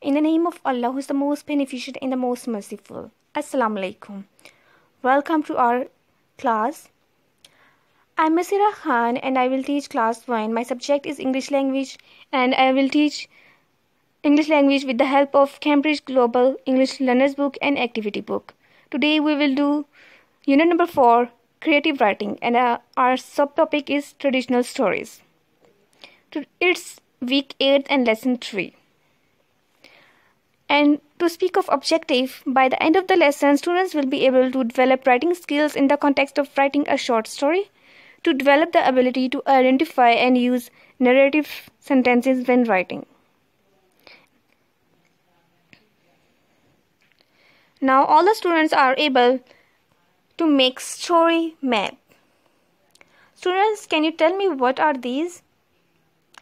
In the name of Allah, who is the most beneficent and the most merciful. Assalamu alaikum. Welcome to our class. I'm Masira Khan and I will teach class 1. My subject is English language and I will teach English language with the help of Cambridge Global English Learners Book and Activity Book. Today we will do unit number 4, creative writing, and our subtopic is traditional stories. It's week 8 and lesson 3. And to speak of objective, by the end of the lesson, students will be able to develop writing skills in the context of writing a short story, to develop the ability to identify and use narrative sentences when writing. Now all the students are able to make story map. Students, can you tell me what are these?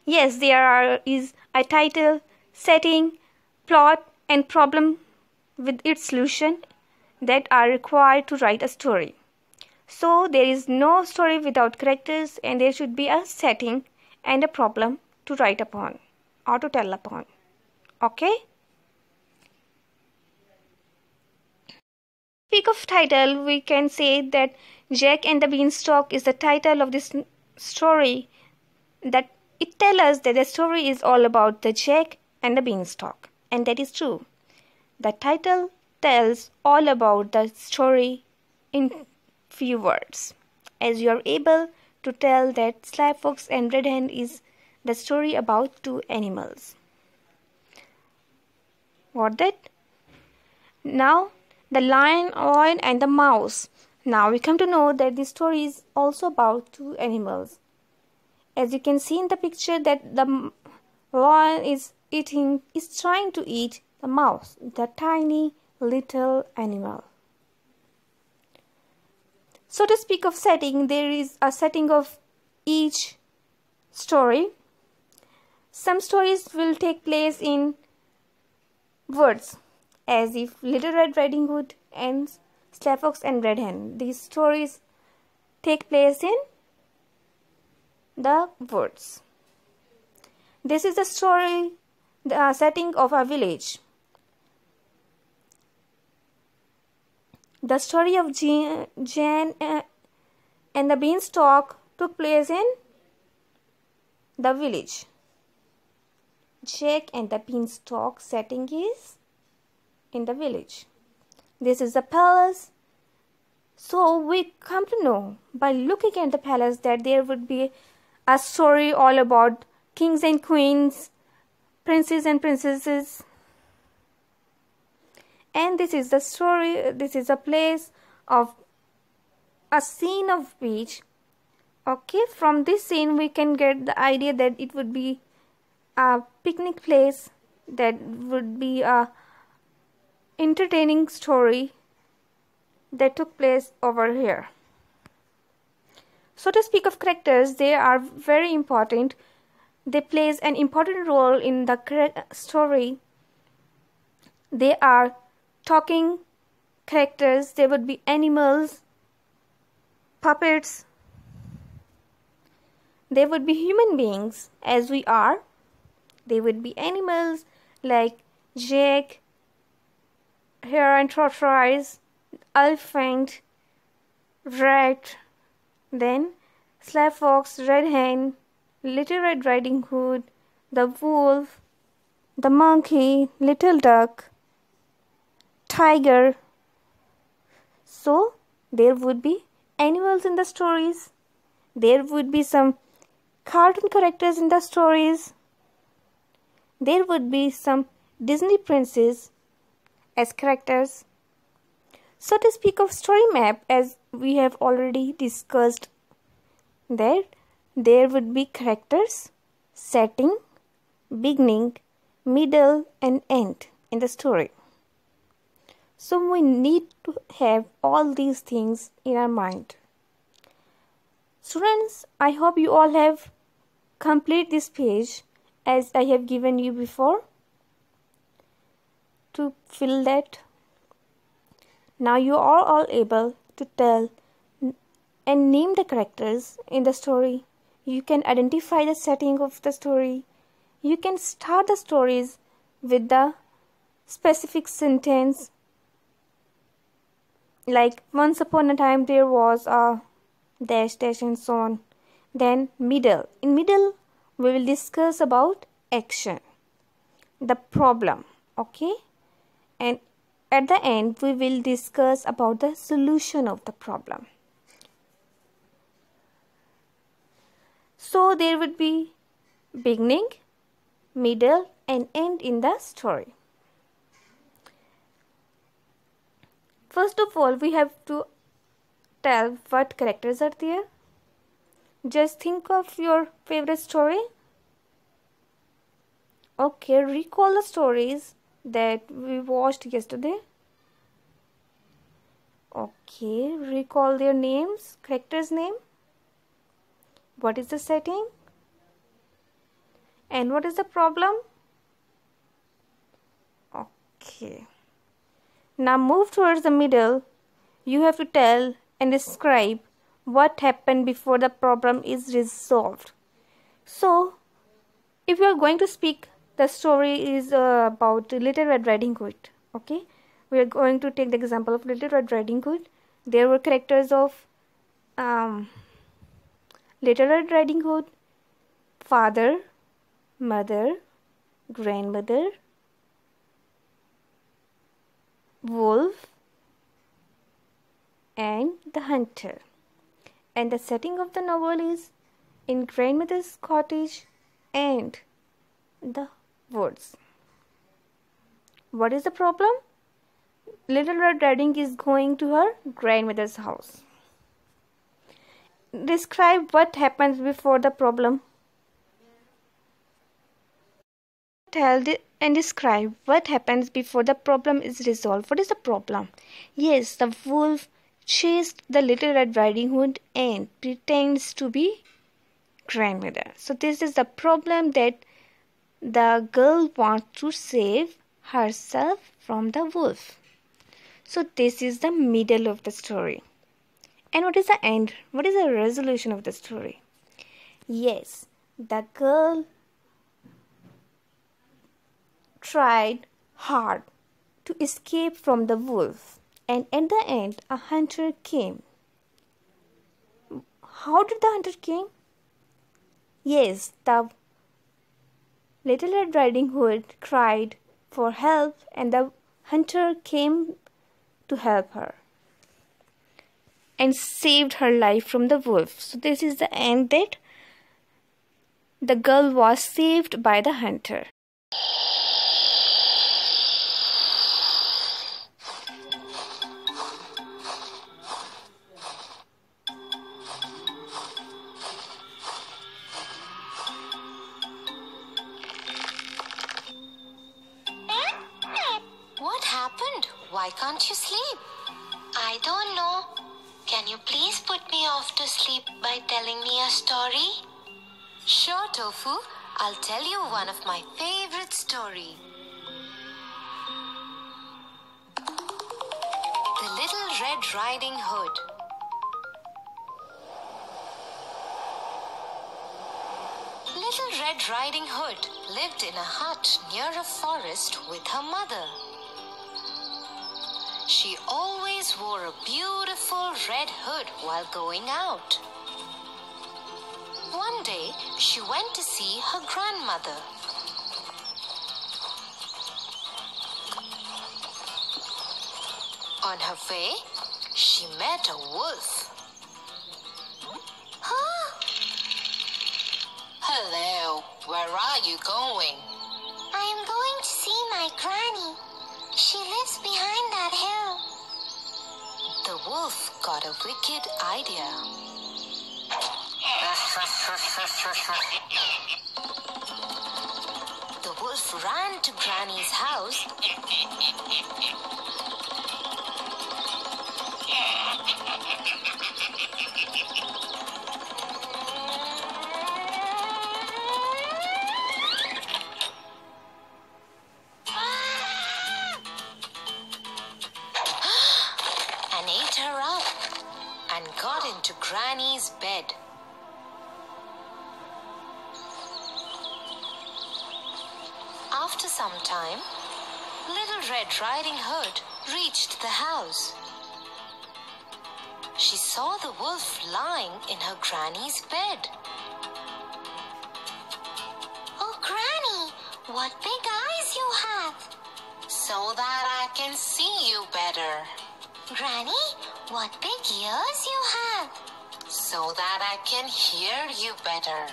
Yes, there is a title, setting, plot, and problem with its solution that are required to write a story. So there is no story without characters, and there should be a setting and a problem to write upon or to tell upon. Okay? Speak of title, we can say that Jack and the Beanstalk is the title of this story, that it tells us that the story is all about the Jack and the Beanstalk. And that is true. The title tells all about the story in few words. As you are able to tell that Sly Fox and Red Hen is the story about two animals. What that? Now, the lion and the mouse. Now we come to know that this story is also about two animals. As you can see in the picture that the lion is trying to eat the mouse, the tiny little animal. So to speak of setting, there is a setting of each story. Some stories will take place in words, as if Little Red Riding Hood and Sly Fox and Red Hen. These stories take place in the words. This is the story, the setting of a village. The story of Jan and the Beanstalk took place in the village. Jack and the Beanstalk setting is in the village. This is the palace. So we come to know by looking at the palace that there would be a story all about kings and queens, princes and princesses. And this is the story, this is a place of a scene of beach. Okay, from this scene we can get the idea that it would be a picnic place, that would be a entertaining story that took place over here. So to speak of characters, they are very important. They plays an important role in the story. They are talking characters. They would be animals, puppets. They would be human beings as we are. They would be animals like Jack, Hare and Tortoise, Elephant, Rat, then Sly Fox, Red Hen, Little Red Riding Hood, the wolf, the monkey, little duck, tiger. So there would be animals in the stories. There would be some cartoon characters in the stories. There would be some Disney princes as characters. So to speak of story map, as we have already discussed, that there would be characters, setting, beginning, middle and end in the story. So we need to have all these things in our mind. Students, I hope you all have completed this page as I have given you before to fill that. Now you are all able to tell and name the characters in the story. You can identify the setting of the story. You can start the stories with the specific sentence like once upon a time there was a dash dash and so on. Then middle. In middle we will discuss about action, the problem, okay? And at the end we will discuss about the solution of the problem. So there would be beginning, middle and end in the story. First of all, we have to tell what characters are there. Just think of your favorite story. Okay, recall the stories that we watched yesterday. Okay, recall their names, characters' name. What is the setting? And what is the problem? Okay. Now move towards the middle. You have to tell and describe what happened before the problem is resolved. So, if you are going to speak, the story is about Little Red Riding Hood. Okay, we are going to take the example of Little Red Riding Hood. There were characters of Little Red Riding Hood: father, mother, grandmother, wolf, and the hunter. And the setting of the novel is in grandmother's cottage and the woods. What is the problem? Little Red Riding is going to her grandmother's house. Describe what happens before the problem. Tell and describe what happens before the problem is resolved. What is the problem? Yes, the wolf chased the Little Red Riding Hood and pretends to be grandmother. So this is the problem, that the girl wants to save herself from the wolf. So this is the middle of the story. And what is the end? What is the resolution of the story? Yes, the girl tried hard to escape from the wolf, and at the end a hunter came. How did the hunter came? Yes, the Little Red Riding Hood cried for help and the hunter came to help her and saved her life from the wolf. So this is the end, that the girl was saved by the hunter. What happened? Why can't you sleep? I don't know. Can you please put me off to sleep by telling me a story? Sure, Tofu. I'll tell you one of my favorite stories. The Little Red Riding Hood. Little Red Riding Hood lived in a hut near a forest with her mother. She always wore a beautiful red hood while going out. One day, she went to see her grandmother. On her way, she met a wolf. Huh? Hello, where are you going? I am going to see my granny. She lives behind that hill. The wolf got a wicked idea. The wolf ran to Granny's house and ate her up and got into Granny's bed. After some time, Little Red Riding Hood reached the house. She saw the wolf lying in her granny's bed. Oh, Granny, what big eyes you have! So that I can see you better. Granny, what big ears you have! So that I can hear you better.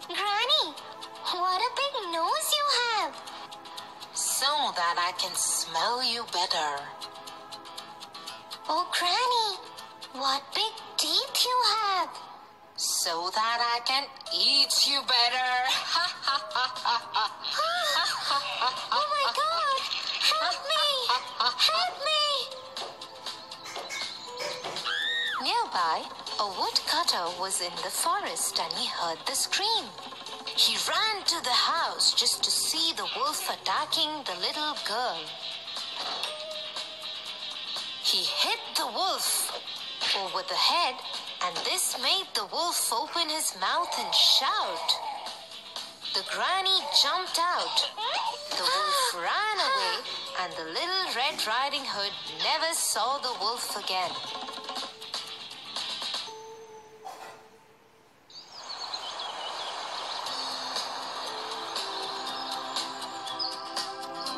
Granny, what a big nose you have! So that I can smell you better. Oh, Granny, what big teeth you have! So that I can eat you better. Oh my God! Help me! Help me! Nearby, a woodcutter was in the forest and he heard the scream. He ran to the house just to see the wolf attacking the little girl. He hit the wolf over the head, and this made the wolf open his mouth and shout. The granny jumped out. The wolf ran away, and the Little Red Riding Hood never saw the wolf again.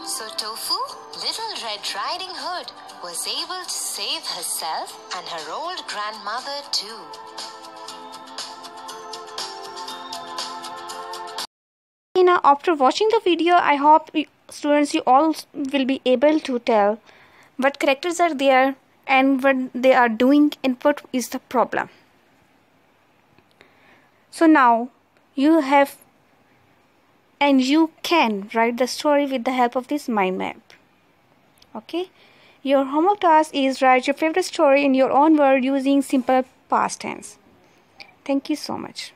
So Tofu, Little Red Riding Hood, was able to save herself and her old grandmother too. Now, after watching the video, I hope students, you all will be able to tell what characters are there and what they are doing and what is the problem. So now you have and you can write the story with the help of this mind map. Okay, your homework task is write your favorite story in your own word using simple past tense. Thank you so much.